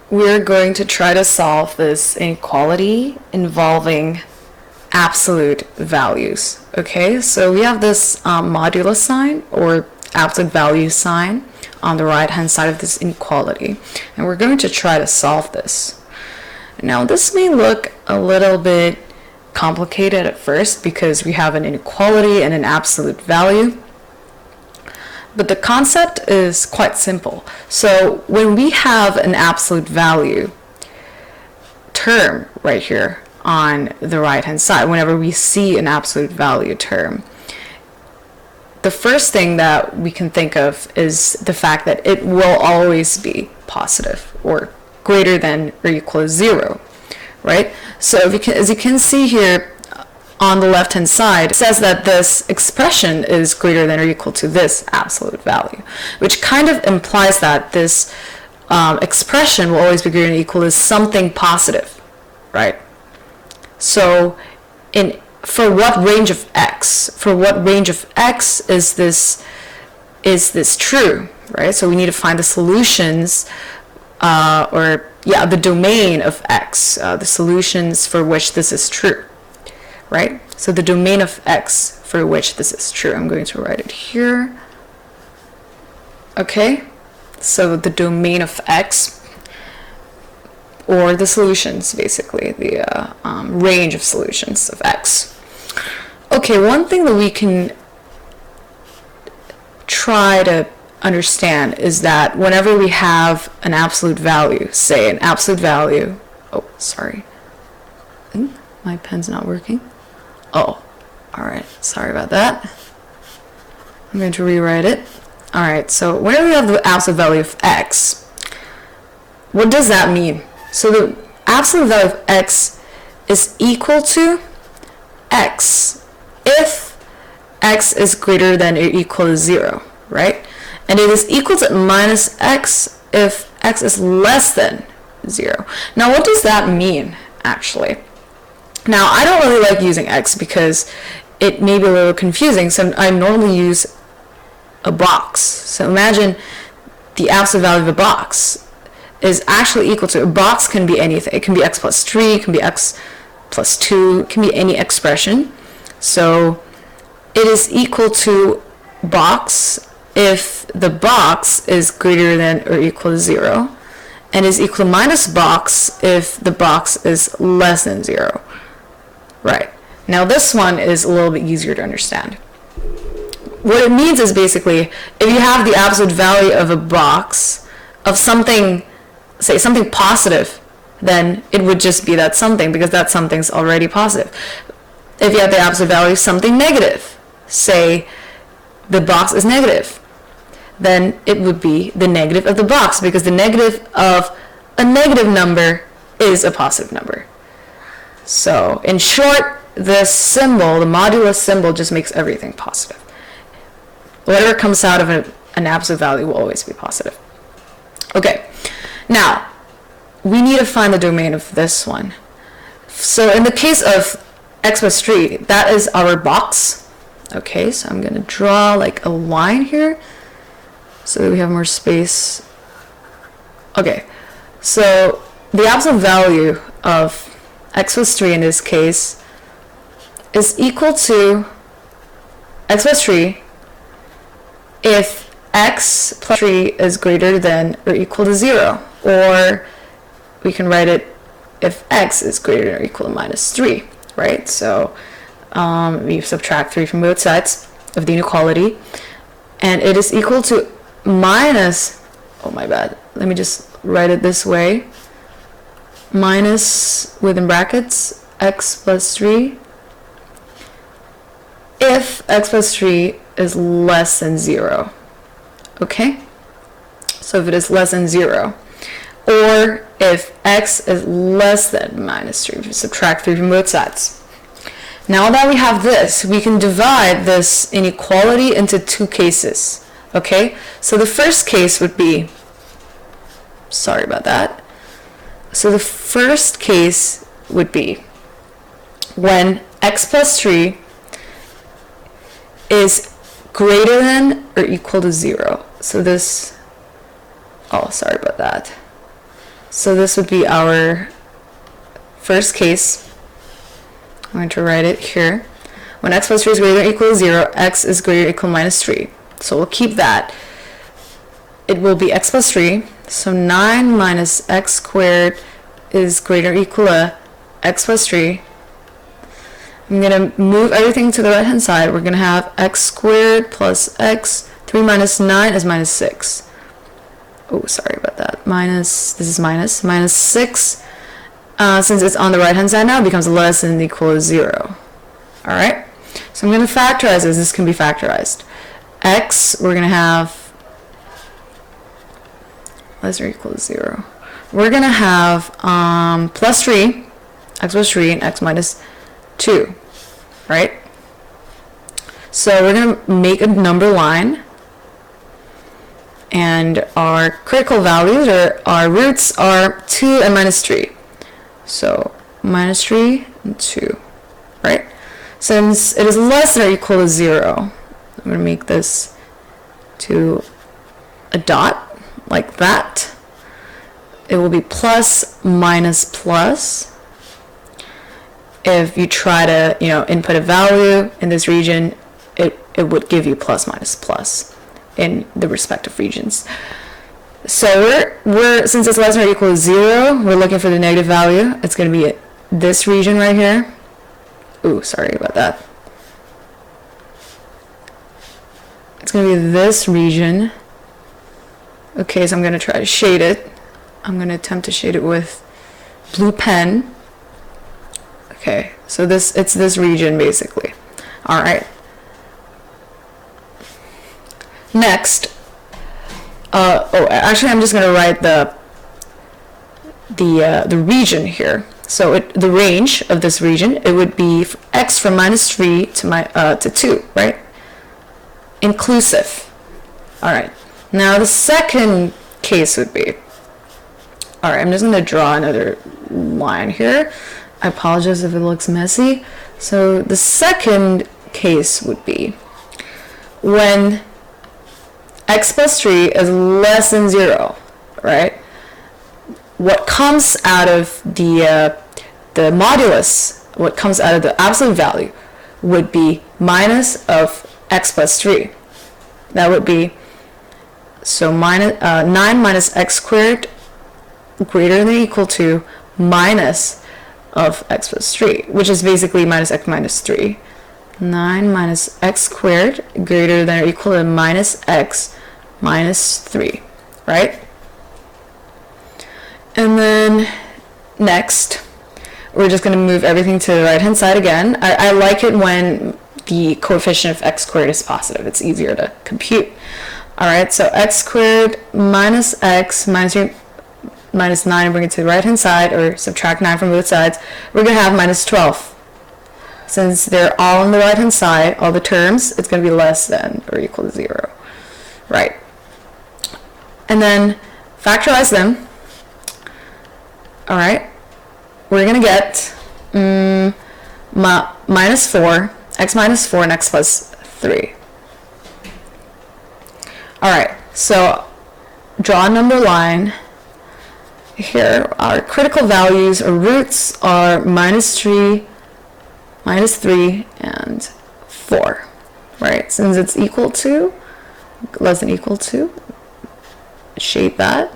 we're going to try to solve this inequality involving absolute values. Okay, so we have this modulus sign or absolute value sign on the right hand side of this inequality, and we're going to try to solve this. Now this may look a little bit complicated at first because we have an inequality and an absolute value, but the concept is quite simple. So when we have an absolute value term right here on the right hand side, whenever we see an absolute value term, the first thing that we can think of is the fact that it will always be positive or greater than or equal to 0, right? So as you can see here on the left hand side, it says that this expression is greater than or equal to this absolute value, which kind of implies that this expression will always be greater than or equal to something positive, right? So for what range of x? For what range of x is this true, right? So we need to find the solutions, the domain of x, the solutions for which this is true, right? So the domain of x for which this is true. I'm going to write it here. Okay, so the domain of x, or the solutions, basically, the range of solutions of x. Okay, one thing that we can try to understand is that whenever we have an absolute value, say an absolute value, my pen's not working. Oh, alright, sorry about that. I'm going to rewrite it. Alright, so whenever we have the absolute value of x, what does that mean? So the absolute value of x is equal to x if x is greater than or equal to 0, right? And it is equal to minus x if x is less than 0. Now what does that mean, actually? Now I don't really like using x because it may be a little confusing, so I normally use a box. So imagine the absolute value of a box is actually equal to, a box can be anything. It can be x plus 3, it can be x plus 2, it can be any expression. So it is equal to box if the box is greater than or equal to 0, and is equal to minus box if the box is less than 0. Right. Now this one is a little bit easier to understand. What it means is basically, if you have the absolute value of a box of something, say something positive, then it would just be that something, because that something's already positive. If you have the absolute value of something negative, say the box is negative, then it would be the negative of the box, because the negative of a negative number is a positive number. So in short, this symbol, the modulus symbol, just makes everything positive. Whatever comes out of an absolute value will always be positive. Okay, now we need to find the domain of this one. So in the case of x plus 3, that is our box. Okay, so I'm going to draw like a line here so that we have more space. Okay, so the absolute value of x plus 3 in this case is equal to x plus 3 if x plus 3 is greater than or equal to 0, or we can write it if x is greater than or equal to minus 3, right? So we subtract 3 from both sides of the inequality, and it is equal to minus, oh my bad, let me just write it this way, minus, within brackets, x plus 3 if x plus 3 is less than 0. Okay, so if it is less than 0, or if x is less than minus 3, we subtract 3 from both sides. Now that we have this, we can divide this inequality into two cases. Okay, so the first case would be, sorry about that, so the first case would be when x plus 3 is greater than or equal to 0. So this, oh, sorry about that. So this would be our first case. I'm going to write it here. When x plus 3 is greater than or equal to 0, x is greater than or equal to minus 3. So we'll keep that. It will be x plus 3. So 9 minus x squared is greater or equal to x plus 3. I'm going to move everything to the right hand side. We're going to have x squared plus x. 3 minus 9 is minus 6. Oh, sorry about that. This is minus 6. Since it's on the right hand side now, it becomes less than or equal to 0. Alright? So I'm going to factorize this. This can be factorized. X, we're going to have less than or equal to 0. We're going to have plus 3, x plus 3, and x minus 2. Right? So we're going to make a number line. And our critical values, or our roots, are 2 and minus 3. So minus 3 and 2, right? Since it is less than or equal to 0, I'm going to make this to a dot, like that. It will be plus, minus, plus. If you try to, input a value in this region, it would give you plus, minus, plus in the respective regions. So we're since it's less than or equal to 0, we're looking for the negative value. It's going to be this region right here. Ooh, sorry about that. It's going to be this region. Okay, so I'm going to try to shade it. I'm going to attempt to shade it with blue pen. Okay, so it's this region basically. All right. Next, actually, I'm just going to write the region here. So the range of this region, it would be x from minus 3 to 2, right? Inclusive. All right. Now the second case would be, all right, I'm just going to draw another line here. I apologize if it looks messy. So the second case would be when x plus 3 is less than 0, right? What comes out of the modulus, what comes out of the absolute value, would be minus of x plus 3. That would be, so 9 minus x squared greater than or equal to minus of x plus 3, which is basically minus x minus 3. 9 minus x squared greater than or equal to minus x minus 3, right? And then next, we're just going to move everything to the right hand side again. I like it when the coefficient of x squared is positive. It's easier to compute. All right, so x squared minus x minus 3 minus 9, bring it to the right hand side, or subtract 9 from both sides. We're going to have minus 12. Since they're all on the right hand side, all the terms, it's going to be less than or equal to 0. Right. And then factorize them. All right. We're going to get minus 4, x minus 4, and x plus 3. All right. So draw a number line. Here, our critical values or roots are minus 3, and 4, right? Since it's equal to, less than equal to, shade that.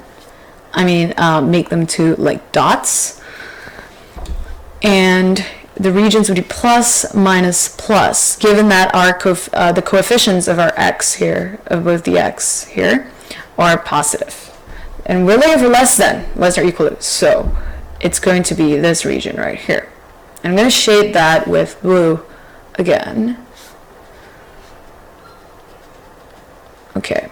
Make them to like dots. And the regions would be plus, minus, plus, given that our the coefficients of our x here, of both the x here, are positive. And we're looking for less than or equal to, so it's going to be this region right here. I'm going to shade that with blue again. Okay.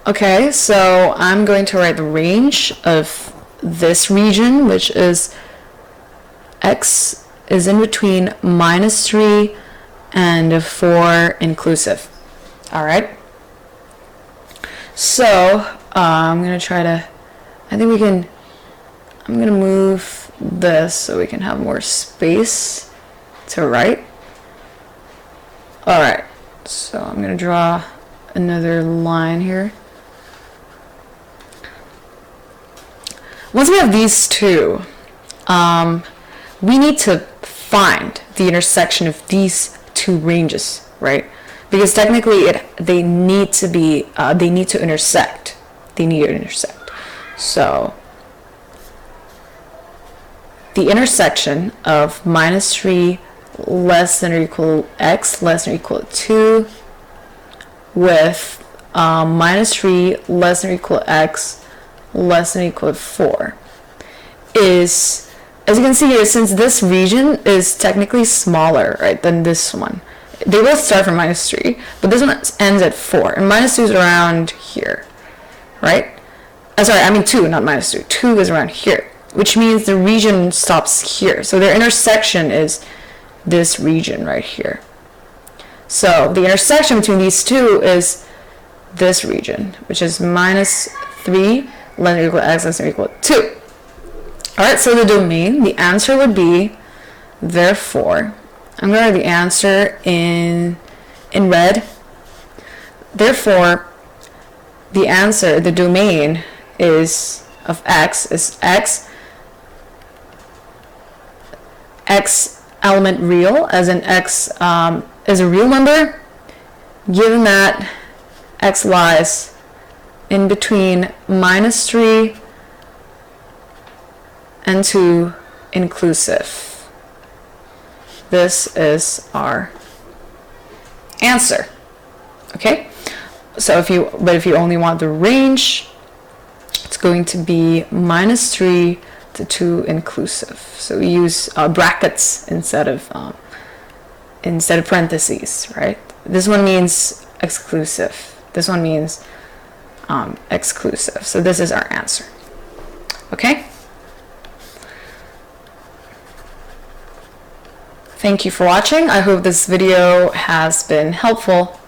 Okay, so I'm going to write the range of this region, which is x is in between minus 3 and 4 inclusive. All right. So I'm going to try to, I'm going to move this so we can have more space to write. All right, so I'm going to draw another line here. Once we have these two, we need to find the intersection of these two ranges, right? Because technically they need to intersect. They need to intersect. So the intersection of -3 less than or equal x less than or equal to 2 with -3 less than or equal x less than or equal to 4 is, as you can see here, since this region is technically smaller, right, than this one, they both start from -3, but this one ends at 4, and -2 is around here, right? Sorry, I mean 2, not -2. 2 is around here, which means the region stops here. So their intersection is this region right here. So the intersection between these two is this region, which is -3 less than or equal to x less than or equal to 2. Alright, so the domain, the answer would be, therefore, I'm going to write the answer in red. Therefore, the answer, the domain is of x is x element real, as in x is a real number, given that x lies in between -3 and 2 inclusive. This is our answer. Okay? So if you only want the range, it's going to be -3 to 2 inclusive. So we use brackets instead of parentheses, right? This one means exclusive. This one means exclusive. So this is our answer. Okay? Thank you for watching. I hope this video has been helpful.